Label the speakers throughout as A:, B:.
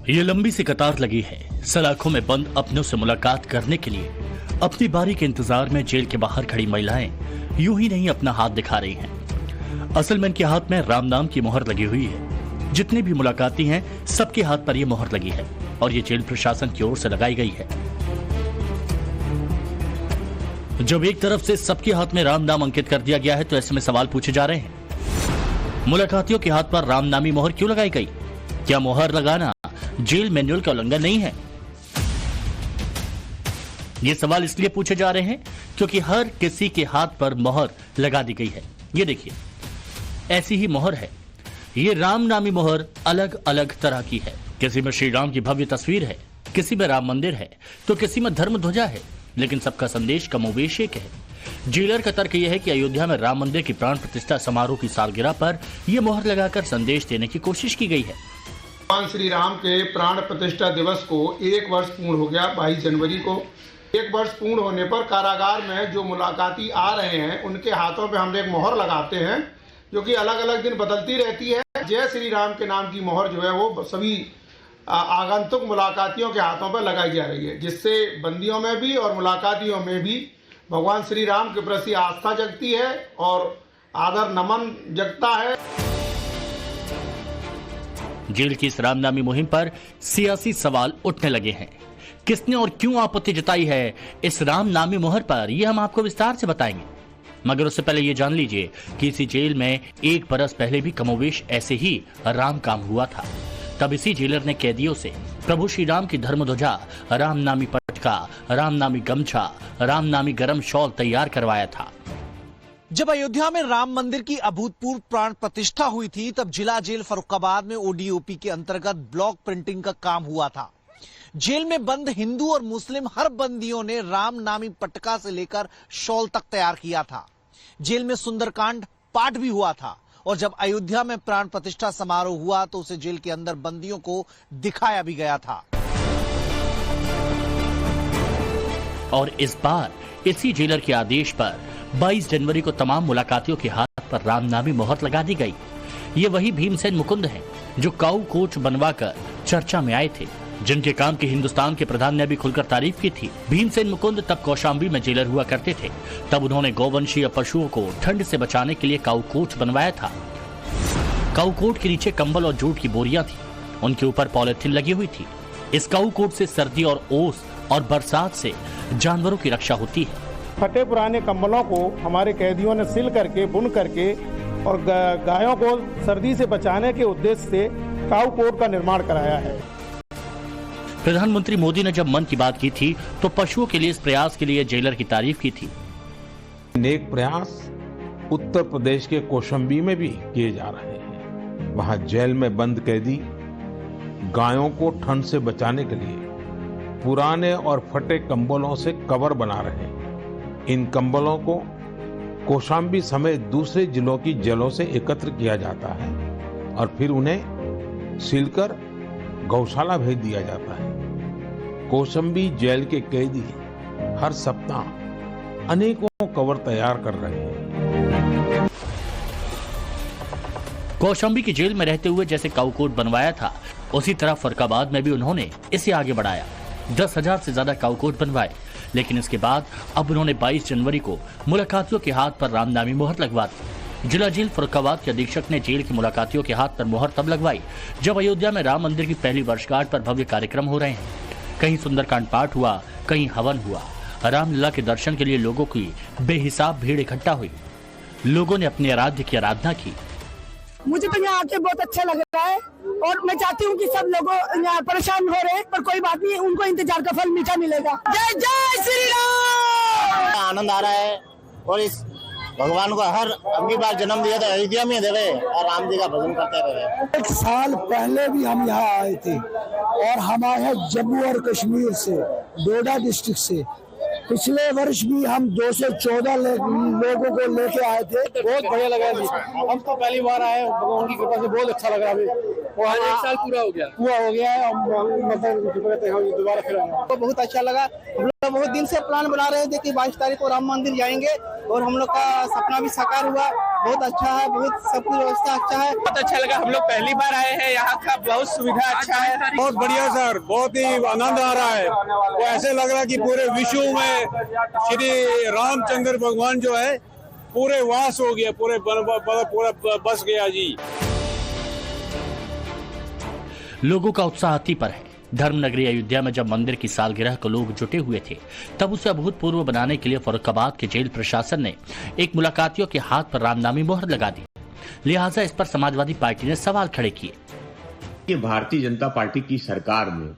A: ये लंबी सी कतार लगी है सलाखों में बंद अपनों से मुलाकात करने के लिए। अपनी बारी के इंतजार में जेल के बाहर खड़ी महिलाएं यूं ही नहीं अपना हाथ दिखा रही हैं। असल में इनके हाथ में राम नाम की मोहर लगी हुई है। जितने भी मुलाकाती हैं सबके हाथ पर यह मोहर लगी है और ये जेल प्रशासन की ओर से लगाई गई है। जब एक तरफ से सबके हाथ में राम नाम अंकित कर दिया गया है तो ऐसे में सवाल पूछे जा रहे हैं, मुलाकातियों के हाथ पर राम नामी मोहर क्यों लगाई गई? क्या मोहर लगाना जेल मैनुअल का उल्लंघन नहीं है? ये सवाल इसलिए पूछे जा रहे हैं क्योंकि हर किसी के हाथ पर मोहर लगा दी गई है। ये देखिए, ऐसी ही मोहर है। ये राम नामी मोहर अलग अलग तरह की है। किसी में श्री राम की भव्य तस्वीर है, किसी में राम मंदिर है, तो किसी में धर्म ध्वजा है, लेकिन सबका संदेश कमोबेश एक है। जेलर का तर्क यह है कि अयोध्या में राम मंदिर की प्राण प्रतिष्ठा समारोह की सालगिरह पर यह मोहर लगाकर संदेश देने की कोशिश की गई है।
B: भगवान श्री राम के प्राण प्रतिष्ठा दिवस को 1 वर्ष पूर्ण हो गया। 22 जनवरी को 1 वर्ष पूर्ण होने पर कारागार में जो मुलाकाती आ रहे हैं उनके हाथों पे हम एक मोहर लगाते हैं जो कि अलग अलग दिन बदलती रहती है। जय श्री राम के नाम की मोहर जो है वो सभी आगंतुक मुलाकातियों के हाथों पर लगाई जा रही है, जिससे बंदियों में भी और मुलाकातियों में भी भगवान श्री राम के प्रति आस्था जगती है और आदर नमन जगता है।
A: जेल की इस रामनामी मुहिम पर सियासी सवाल उठने लगे हैं। किसने और क्यों आपत्ति जताई है इस रामनामी मोहर पर, यह हम आपको विस्तार से बताएंगे। मगर उससे पहले ये जान लीजिए कि इसी जेल में 1 बरस पहले भी कमोवेश ऐसे ही राम काम हुआ था। तब इसी जेलर ने कैदियों से प्रभु श्री राम की धर्म ध्वजा, रामनामी पटका, रामनामी गमछा, रामनामी गरम शॉल तैयार करवाया था।
C: जब अयोध्या में राम मंदिर की अभूतपूर्व प्राण प्रतिष्ठा हुई थी तब जिला जेल फर्रुखाबाद में ओडीओपी के अंतर्गत ब्लॉक प्रिंटिंग का काम हुआ था। जेल में बंद हिंदू और मुस्लिम हर बंदियों ने राम नामी पटका से लेकर शॉल तक तैयार किया था। जेल में सुंदरकांड पाठ भी हुआ था और जब अयोध्या में प्राण प्रतिष्ठा समारोह हुआ तो उसे जेल के अंदर बंदियों को दिखाया भी गया था।
A: और इस बार इसी जेलर के आदेश पर 22 जनवरी को तमाम मुलाकातियों के हाथ पर रामनामी मोहर लगा दी गई। ये वही भीमसेन मुकुंद हैं जो काऊ कोच बनवाकर चर्चा में आए थे, जिनके काम की हिंदुस्तान के प्रधान ने भी खुलकर तारीफ की थी। भीमसेन मुकुंद तब कौशाम्बी में जेलर हुआ करते थे। तब उन्होंने गौवंशीय पशुओं को ठंड से बचाने के लिए काऊ कोच बनवाया था। काऊ कोट के नीचे कंबल और जूट की बोरियां थी, उनके ऊपर पॉलिथीन लगी हुई थी। इस काऊ कोट से सर्दी और ओस और बरसात से जानवरों की रक्षा होती है।
D: फटे पुराने कंबलों को हमारे कैदियों ने सिल करके बुन करके और गायों को सर्दी से बचाने के उद्देश्य से काऊ कोट का निर्माण कराया है।
A: प्रधानमंत्री मोदी ने जब मन की बात की थी तो पशुओं के लिए इस प्रयास के लिए जेलर की तारीफ की थी।
E: नेक प्रयास उत्तर प्रदेश के कौशाम्बी में भी किए जा रहे हैं। वहां जेल में बंद कैदी गायों को ठंड से बचाने के लिए पुराने और फटे कंबलों से कवर बना रहे हैं। इन कंबलों को कौशाम्बी समेत दूसरे जिलों की जेलों से एकत्र किया जाता है और फिर उन्हें सिलकर गौशाला भेज दिया जाता है। कौशाम्बी जेल के कैदी हर सप्ताह अनेकों कवर तैयार कर रहे हैं।
A: कौशाम्बी की जेल में रहते हुए जैसे काऊ कोट बनवाया था, उसी तरह फर्रुखाबाद में भी उन्होंने इसे आगे बढ़ाया। 10,000 से ज्यादा काऊ कोट बनवाए, लेकिन इसके बाद अब उन्होंने 22 जनवरी को मुलाकातियों के हाथ पर रामनामी मोहर लगवा दी। जिला जेल फर्रुखाबाद के अधीक्षक ने जेल के मुलाकातियों के हाथ पर मोहर तब लगवाई जब अयोध्या में राम मंदिर की पहली वर्षगांठ पर भव्य कार्यक्रम हो रहे हैं। कहीं सुंदरकांड पाठ हुआ, कहीं हवन हुआ। रामलीला के दर्शन के लिए लोगों की बेहिसाब भीड़ इकट्ठा हुई। लोगों ने अपने आराध्य की आराधना की।
F: मुझे तो यहाँ आके बहुत अच्छा लग रहा है और मैं चाहती हूँ कि सब लोग यहाँ परेशान हो रहे हैं पर कोई बात नहीं, उनको इंतजार का फल मीठा मिलेगा। जय जय श्री राम।
G: आनंद आ रहा है और इस भगवान को हर अगली बार जन्म दिया था अयोध्या में देवे और राम जी का भजन करते रहे।
H: 1 साल पहले भी हम यहाँ आए थे और हम आए हैं जम्मू और कश्मीर से, डोडा डिस्ट्रिक्ट से। पिछले वर्ष भी हम 2 से 14 लोगों को लेके आए थे।
D: बहुत बढ़िया लगा जी। हम तो पहली बार आए, भगवान की कृपा से बहुत अच्छा लगा। अभी आज 1 साल पूरा हो गया है। हम दोबारा फिर आए
G: तो बहुत अच्छा लगा। हम लोग बहुत दिन से प्लान बना रहे थे कि 22 तारीख को राम मंदिर जाएंगे और हम लोग का सपना भी साकार हुआ।
I: बहुत अच्छा है, बहुत सब कुछ व्यवस्था अच्छा है, बहुत अच्छा लगा। हम लोग पहली बार आए हैं, यहाँ का बहुत सुविधा अच्छा है।
J: बहुत बढ़िया सर, बहुत ही आनंद आ रहा है। तो ऐसे लग रहा है कि पूरे विश्व में श्री रामचंद्र भगवान जो है पूरे वास हो गया, पूरा बस गया जी।
A: लोगों का उत्साह अति पर है। धर्मनगरी अयोध्या में जब मंदिर की सालगिरह को लोग जुटे हुए थे, तब उसे अभूतपूर्व बनाने के लिए फर्रुखाबाद के जेल प्रशासन ने एक मुलाकातियों के हाथ पर रामनामी मोहर लगा दी। लिहाजा इस पर समाजवादी पार्टी ने सवाल खड़े किए
K: कि भारतीय जनता पार्टी की सरकार में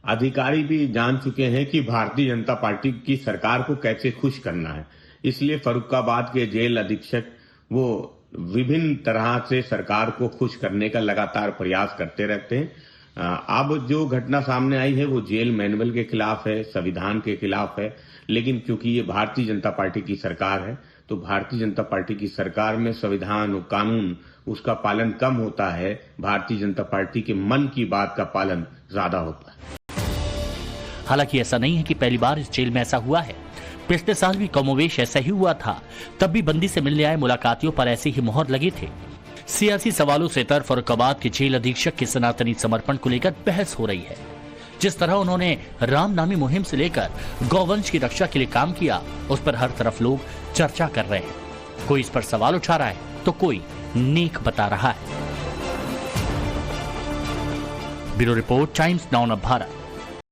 K: अधिकारी भी जान चुके हैं कि भारतीय जनता पार्टी की सरकार को कैसे खुश करना है, इसलिए फर्रुखाबाद के जेल अधीक्षक वो विभिन्न तरह से सरकार को खुश करने का लगातार प्रयास करते रहते हैं। अब जो घटना सामने आई है वो जेल मैनुअल के खिलाफ है, संविधान के खिलाफ है, लेकिन क्योंकि ये भारतीय जनता पार्टी की सरकार है तो भारतीय जनता पार्टी की सरकार में संविधान और कानून उसका पालन कम होता है, भारतीय जनता पार्टी के मन की बात का पालन ज्यादा होता है।
A: हालांकि ऐसा नहीं है कि पहली बार इस जेल में ऐसा हुआ है। पिछले साल भी कमोवेश ऐसा ही हुआ था, तब भी बंदी से मिलने आए मुलाकातियों पर ऐसी ही मोहर लगी थी। सियासी सवालों से तर फर्रुखाबाद के जेल अधीक्षक के सनातनी समर्पण को लेकर बहस हो रही है। जिस तरह उन्होंने रामनामी मुहिम से लेकर गौवंश की रक्षा के लिए काम किया, उस पर हर तरफ लोग चर्चा कर रहे हैं। कोई इस पर सवाल उठा रहा है तो कोई नेक बता रहा है। Bureau report, times now of Bharat.